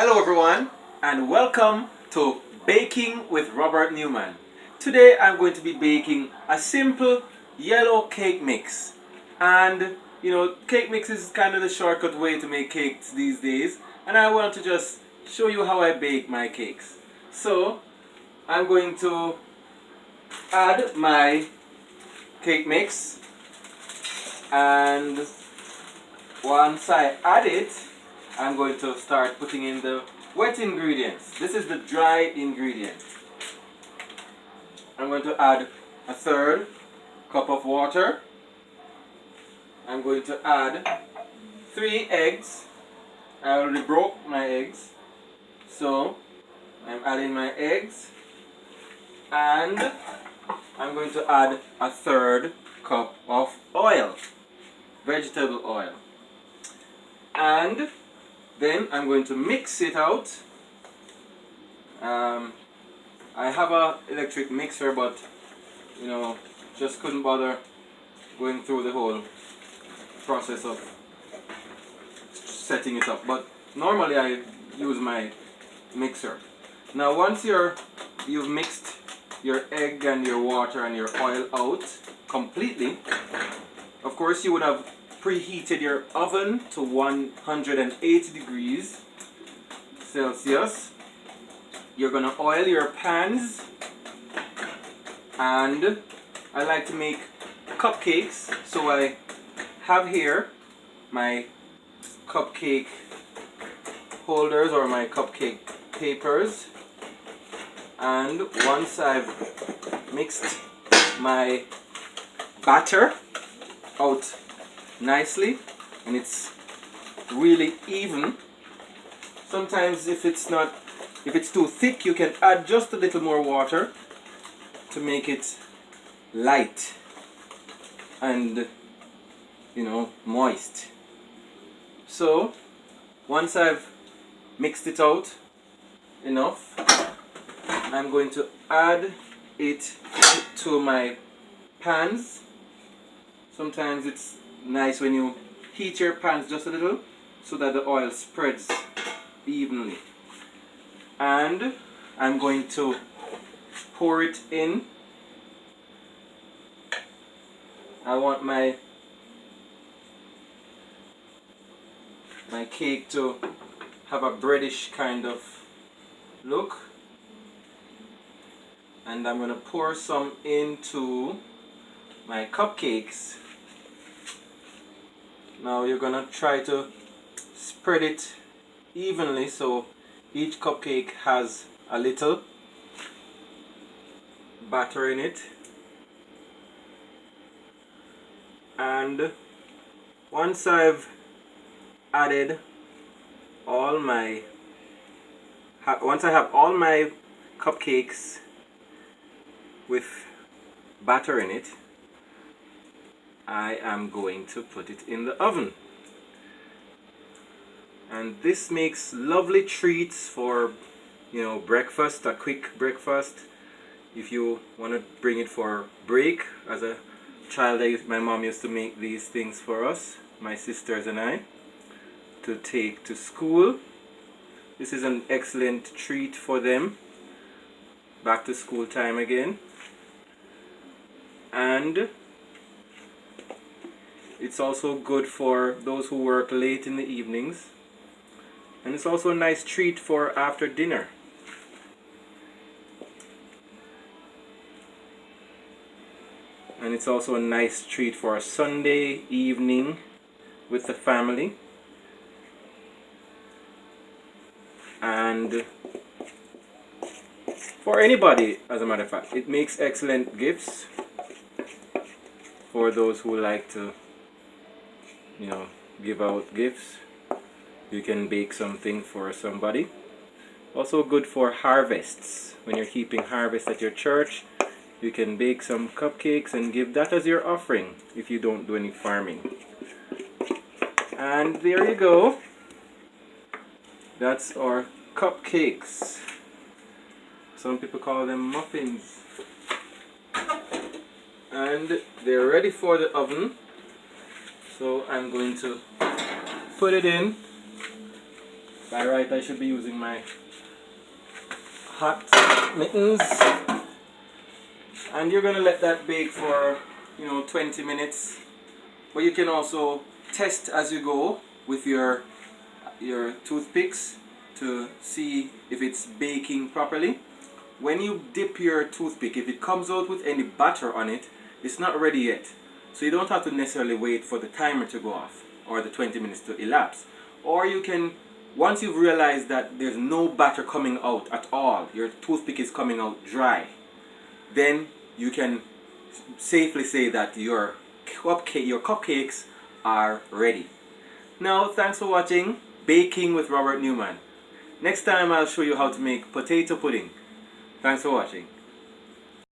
Hello everyone and welcome to Baking with Robert Newman. Today I'm going to be baking a simple yellow cake mix. And cake mix is kind of the shortcut way to make cakes these days, and I want to just show you how I bake my cakes. So I'm going to add my cake mix, and once I add it, I'm going to start putting in the wet ingredients. This is the dry ingredients. I'm going to add a third cup of water. I'm going to add 3 eggs. I already broke my eggs, so I'm adding my eggs, and I'm going to add a third cup of oil, vegetable oil, and then I'm going to mix it out. I have an electric mixer, but just couldn't bother going through the whole process of setting it up. But normally I use my mixer. Now once you've mixed your egg and your water and your oil out completely, of course you would have preheated your oven to 180 degrees Celsius. You're gonna oil your pans, and I like to make cupcakes, so I have here my cupcake holders or my cupcake papers. And once I've mixed my batter out nicely and it's really even, sometimes if it's too thick, you can add just a little more water to make it light and moist. So once I've mixed it out enough, I'm going to add it to my pans. Sometimes it's nice when you heat your pans just a little so that the oil spreads evenly. And I'm going to pour it in. I want my cake to have a breadish kind of look, and I'm going to pour some into my cupcakes. Now you're going to try to spread it evenly so each cupcake has a little batter in it. And once I've added once I have all my cupcakes with batter in it, I am going to put it in the oven. And this makes lovely treats for breakfast, a quick breakfast. If you want to bring it for break. As a child, my mom used to make these things for us, my sisters and I, to take to school. This is an excellent treat for them. Back to school time again. And it's also good for those who work late in the evenings. And it's also a nice treat for after dinner. And it's also a nice treat for a Sunday evening with the family. And for anybody, as a matter of fact. It makes excellent gifts for those who like to give out gifts. You can bake something for somebody. Also good for harvests. When you're keeping harvest at your church, you can bake some cupcakes and give that as your offering if you don't do any farming. And there you go. That's our cupcakes. Some people call them muffins. And they're ready for the oven. So I'm going to put it in By right, I should be using my hot mittens. And you're gonna let that bake for 20 minutes. But you can also test as you go with your toothpicks to see if it's baking properly. When you dip your toothpick, if it comes out with any batter on it, it's not ready yet. So you don't have to necessarily wait for the timer to go off or the 20 minutes to elapse. Or you can, once you've realized that there's no batter coming out at all, your toothpick is coming out dry, then you can safely say that your cupcakes are ready. Now, thanks for watching Baking with Robert Newman. Next time I'll show you how to make potato pudding. Thanks for watching.